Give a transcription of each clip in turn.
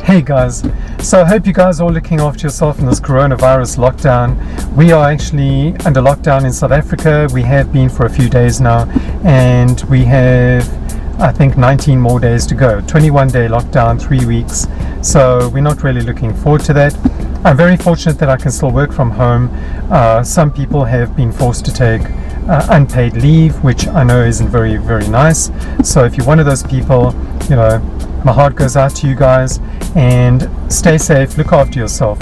Hey guys, so I hope you guys are all looking after yourself in this coronavirus lockdown. We are actually under lockdown in South Africa. We have been for a few days now, and we have, I think, 19 more days to go. 21-day lockdown, 3 weeks. So we're not really looking forward to that. I'm very fortunate that I can still work from home. Some people have been forced to take unpaid leave, which I know isn't very, very nice. So if you're one of those people, you know, my heart goes out to you guys, and stay safe, look after yourself.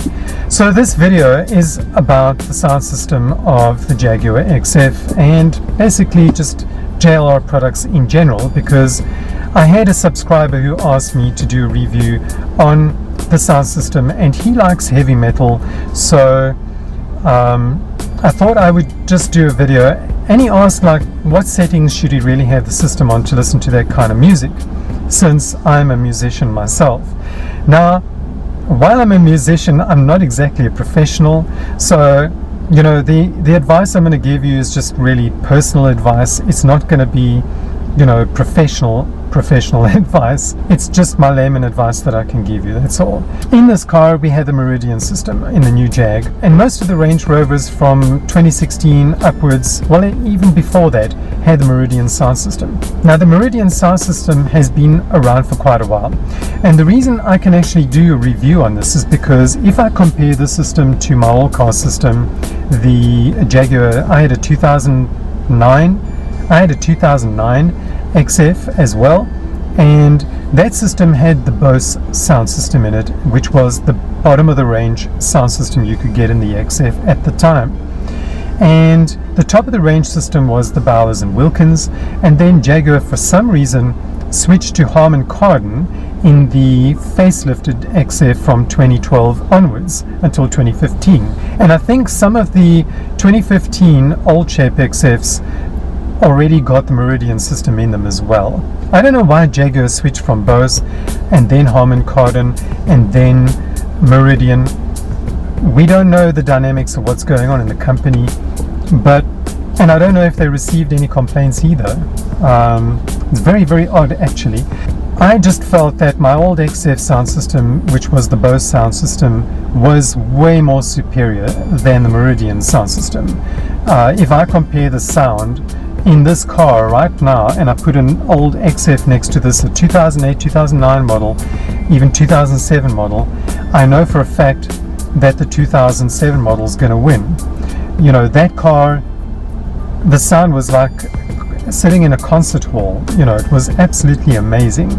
So this video is about the sound system of the Jaguar XF and basically just JLR products in general, because I had a subscriber who asked me to do a review on the sound system, and he likes heavy metal, so I thought I would just do a video. And he asked, like, what settings should he really have the system on to listen to that kind of music, since I'm a musician myself. Now, while I'm a musician, I'm not exactly a professional, so you know, the advice I'm going to give you is just really personal advice. It's not going to be, you know, professional advice. It's just my layman advice that I can give you, that's all. In this car we had the Meridian system in the new Jag, and most of the Range Rovers from 2016 upwards, well, even before that, had the Meridian sound system. Now the Meridian sound system has been around for quite a while, and the reason I can actually do a review on this is because if I compare the system to my old car system, the Jaguar, I had a 2009 XF as well, and that system had the Bose sound system in it, which was the bottom of the range sound system you could get in the XF at the time. And the top of the range system was the Bowers and Wilkins, and then Jaguar for some reason switched to Harman Kardon in the facelifted XF from 2012 onwards until 2015. And I think some of the 2015 old shape XFs already got the Meridian system in them as well. I don't know why Jaguar switched from Bose and then Harman Kardon and then Meridian. We don't know the dynamics of what's going on in the company, and I don't know if they received any complaints either. It's very, very odd actually. I just felt that my old XF sound system, which was the Bose sound system, was way more superior than the Meridian sound system. If I compare the sound in this car right now, and I put an old XF next to this, a 2008, 2009 model, even 2007 model, I know for a fact that the 2007 model is going to win. You know, that car, the sound was like sitting in a concert hall. You know, it was absolutely amazing.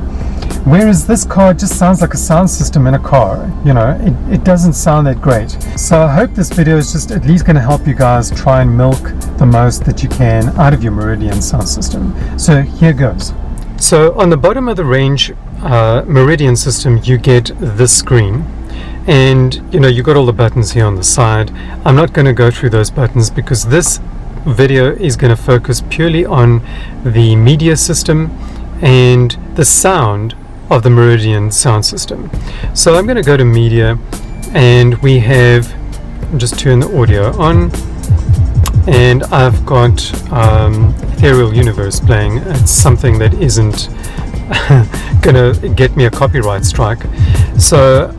Whereas this car just sounds like a sound system in a car. You know, it doesn't sound that great. So I hope this video is just at least going to help you guys try and milk the most that you can out of your Meridian sound system. So here goes. So on the bottom of the range Meridian system, you get this screen, and you know, you got all the buttons here on the side. I'm not going to go through those buttons because this video is going to focus purely on the media system and the sound of the Meridian sound system. So I'm going to go to media, and we have, just turn the audio on, and I've got Ethereal Universe playing. It's something that isn't gonna get me a copyright strike, so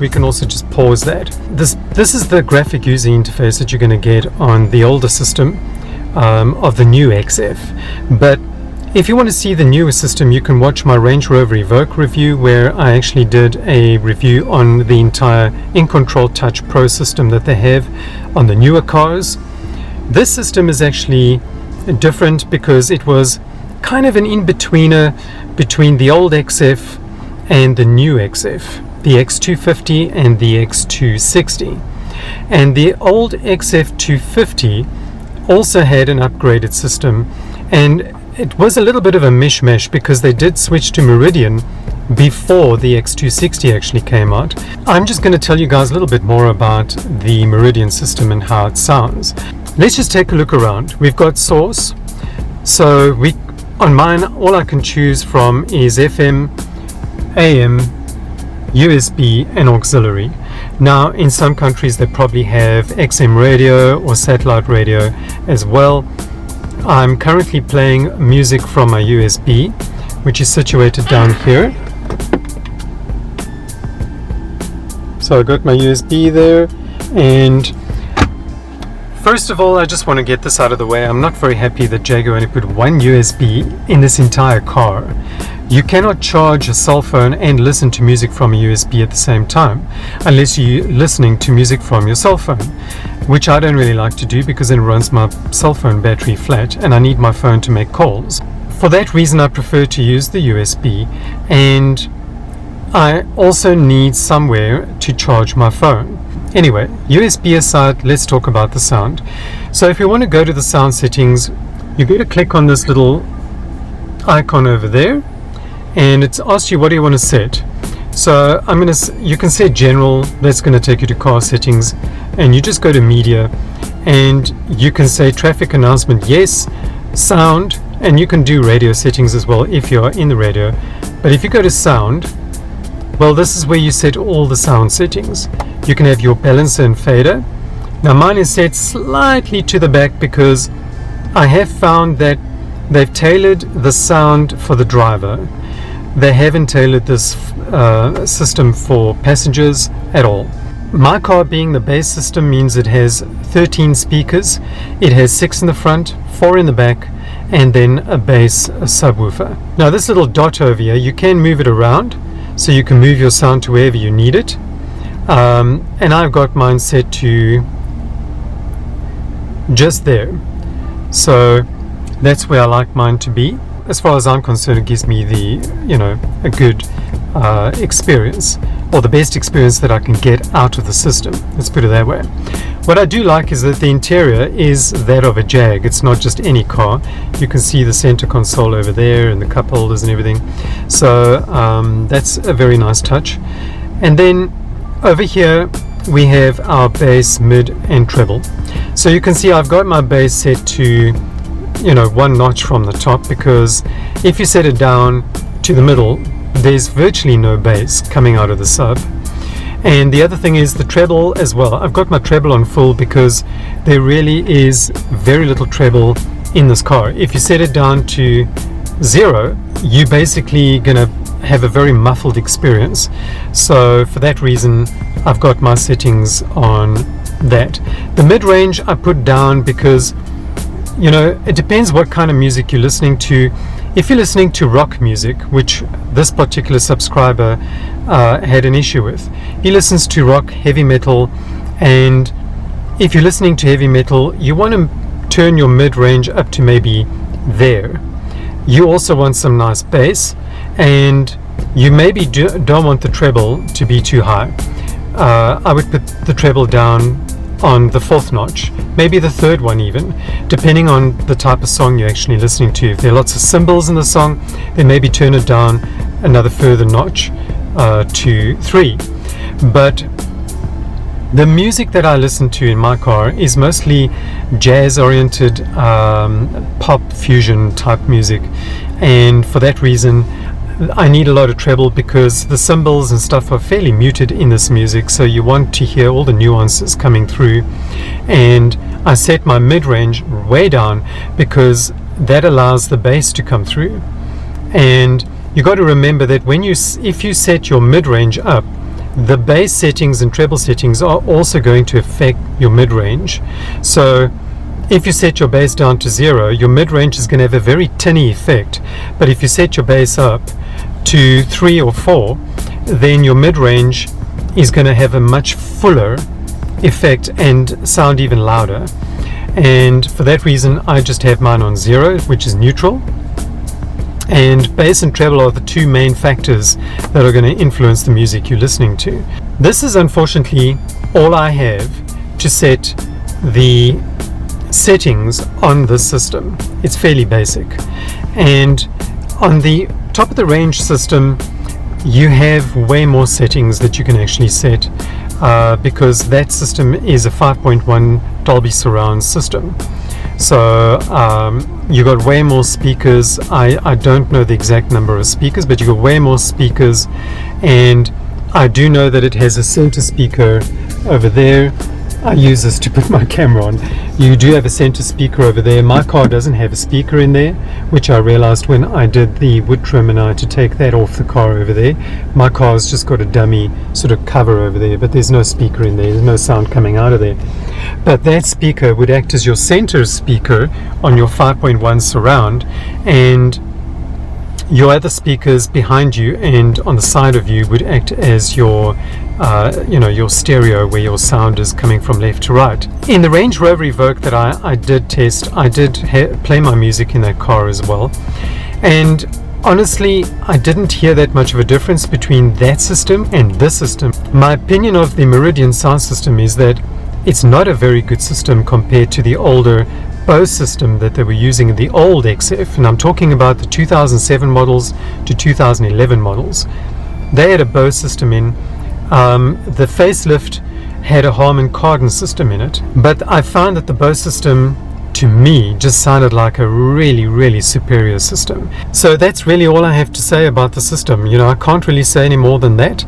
we can also just pause that. This is the graphic user interface that you're going to get on the older system of the new XF. But if you want to see the newer system, you can watch my Range Rover Evoque review, where I actually did a review on the entire InControl Touch Pro system that they have on the newer cars. This system is actually different because it was kind of an in-betweener between the old XF and the new XF, the X250 and the X260. And the old XF250 also had an upgraded system, and it was a little bit of a mishmash because they did switch to Meridian before the X260 actually came out. I'm just going to tell you guys a little bit more about the Meridian system and how it sounds. Let's just take a look around. We've got source. So on mine, all I can choose from is FM, AM, USB and auxiliary. Now in some countries they probably have XM radio or satellite radio as well. I'm currently playing music from my USB, which is situated down here. So I got my USB there, and first of all, I just want to get this out of the way. I'm not very happy that Jaguar only put one USB in this entire car. You cannot charge a cell phone and listen to music from a USB at the same time, unless you're listening to music from your cell phone, which I don't really like to do because it runs my cell phone battery flat and I need my phone to make calls. For that reason, I prefer to use the USB, and I also need somewhere to charge my phone. Anyway, USB aside, let's talk about the sound. So if you want to go to the sound settings, you're going to click on this little icon over there, and it's asked you what do you want to set. So you can set general. That's going to take you to car settings, and you just go to media, and you can say traffic announcement yes, sound, and you can do radio settings as well if you are in the radio. But if you go to sound, well, this is where you set all the sound settings. You can have your balancer and fader. Now mine is set slightly to the back because I have found that they've tailored the sound for the driver. They haven't tailored this system for passengers at all. My car, being the base system, means it has 13 speakers. It has 6 in the front, 4 in the back, and then a bass subwoofer. Now this little dot over here, you can move it around, so you can move your sound to wherever you need it. And I've got mine set to just there. So that's where I like mine to be. As far as I'm concerned, it gives me a good experience, or the best experience that I can get out of the system. Let's put it that way. What I do like is that the interior is that of a Jag. It's not just any car. You can see the center console over there and the cup holders and everything. So that's a very nice touch. And then over here we have our bass, mid and treble. So you can see I've got my bass set to one notch from the top, because if you set it down to the middle, there's virtually no bass coming out of the sub. And the other thing is the treble as well. I've got my treble on full because there really is very little treble in this car. If you set it down to 0, you're basically gonna have a very muffled experience. So for that reason, I've got my settings on that. The mid-range I put down because it depends what kind of music you're listening to. If you're listening to rock music, which this particular subscriber had an issue with, he listens to rock, heavy metal, and if you're listening to heavy metal, you want to turn your mid-range up to maybe there. You also want some nice bass, and you maybe don't want the treble to be too high. I would put the treble down on the 4th notch, maybe the 3rd one even, depending on the type of song you're actually listening to. If there are lots of cymbals in the song, then maybe turn it down another further notch to 3. But the music that I listen to in my car is mostly jazz-oriented, pop fusion type music, and for that reason I need a lot of treble because the cymbals and stuff are fairly muted in this music, so you want to hear all the nuances coming through. And I set my mid-range way down because that allows the bass to come through. And you got to remember that if you set your mid-range up, the bass settings and treble settings are also going to affect your mid-range. So if you set your bass down to 0, your mid-range is going to have a very tinny effect. But if you set your bass up to 3 or 4, then your mid-range is going to have a much fuller effect and sound even louder. And for that reason, I just have mine on 0, which is neutral. And bass and treble are the 2 main factors that are going to influence the music you're listening to. This is unfortunately all I have to set the settings on this system. It's fairly basic. And on the top of the range system, you have way more settings that you can actually set because that system is a 5.1 Dolby surround system. So you got way more speakers. I don't know the exact number of speakers, but you got way more speakers, and I do know that it has a center speaker over there, I use this to put my camera on. You do have a center speaker over there. My car doesn't have a speaker in there, which I realized when I did the wood trim and I had to take that off the car over there. My car's just got a dummy sort of cover over there, but there's no speaker in there. There's no sound coming out of there. But that speaker would act as your center speaker on your 5.1 surround, and your other speakers behind you and on the side of you would act as your your stereo, where your sound is coming from left to right. In the Range Rover Evoque that I did test, I did play my music in that car as well, and honestly I didn't hear that much of a difference between that system and this system. My opinion of the Meridian sound system is that it's not a very good system compared to the older Bose system that they were using in the old XF, and I'm talking about the 2007 models to 2011 models. They had a Bose system in. The facelift had a Harman Kardon system in it, but I found that the Bose system to me just sounded like a really superior system. So that's really all I have to say about the system. I can't really say any more than that.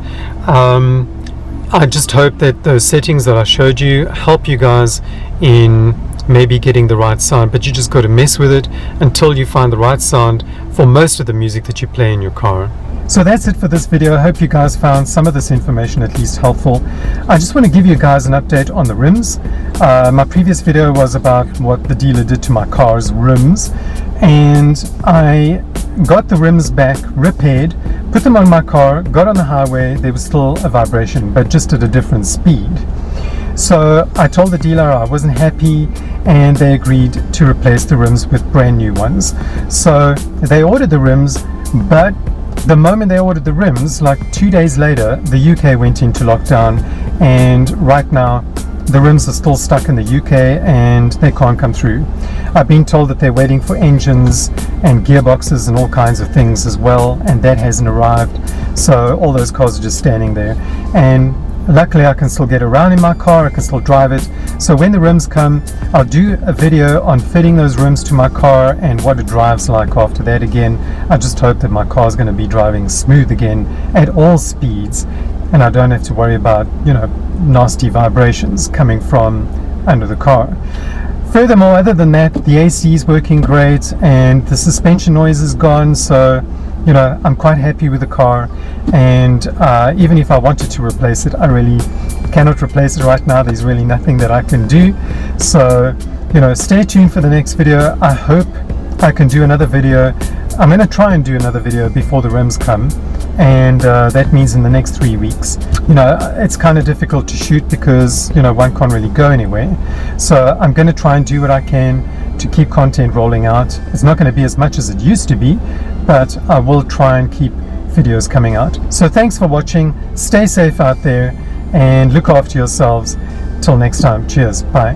I just hope that those settings that I showed you help you guys in maybe getting the right sound, but you just got to mess with it until you find the right sound for most of the music that you play in your car. So that's it for this video. I hope you guys found some of this information at least helpful. I just want to give you guys an update on the rims. My previous video was about what the dealer did to my car's rims, and I got the rims back repaired, put them on my car, got on the highway. There was still a vibration, but just at a different speed. So I told the dealer I wasn't happy, and they agreed to replace the rims with brand new ones. So they ordered the rims, but the moment they ordered the rims, like 2 days later, the UK went into lockdown, and right now the rims are still stuck in the UK and they can't come through. I've been told that they're waiting for engines and gearboxes and all kinds of things as well, and that hasn't arrived. So all those cars are just standing there, and luckily I can still get around in my car, I can still drive it. So when the rims come, I'll do a video on fitting those rims to my car and what it drives like after that. Again, I just hope that my car is going to be driving smooth again at all speeds, and I don't have to worry about nasty vibrations coming from under the car. Furthermore, other than that, the AC is working great and the suspension noise is gone, so I'm quite happy with the car. And even if I wanted to replace it, I really cannot replace it right now. There's really nothing that I can do. So stay tuned for the next video. I hope I can do another video. I'm going to try and do another video before the rims come, and that means in the next 3 weeks. It's kind of difficult to shoot because one can't really go anywhere. So I'm going to try and do what I can to keep content rolling out. It's not going to be as much as it used to be, but I will try and keep videos coming out. So thanks for watching. Stay safe out there and look after yourselves. Till next time, cheers, bye.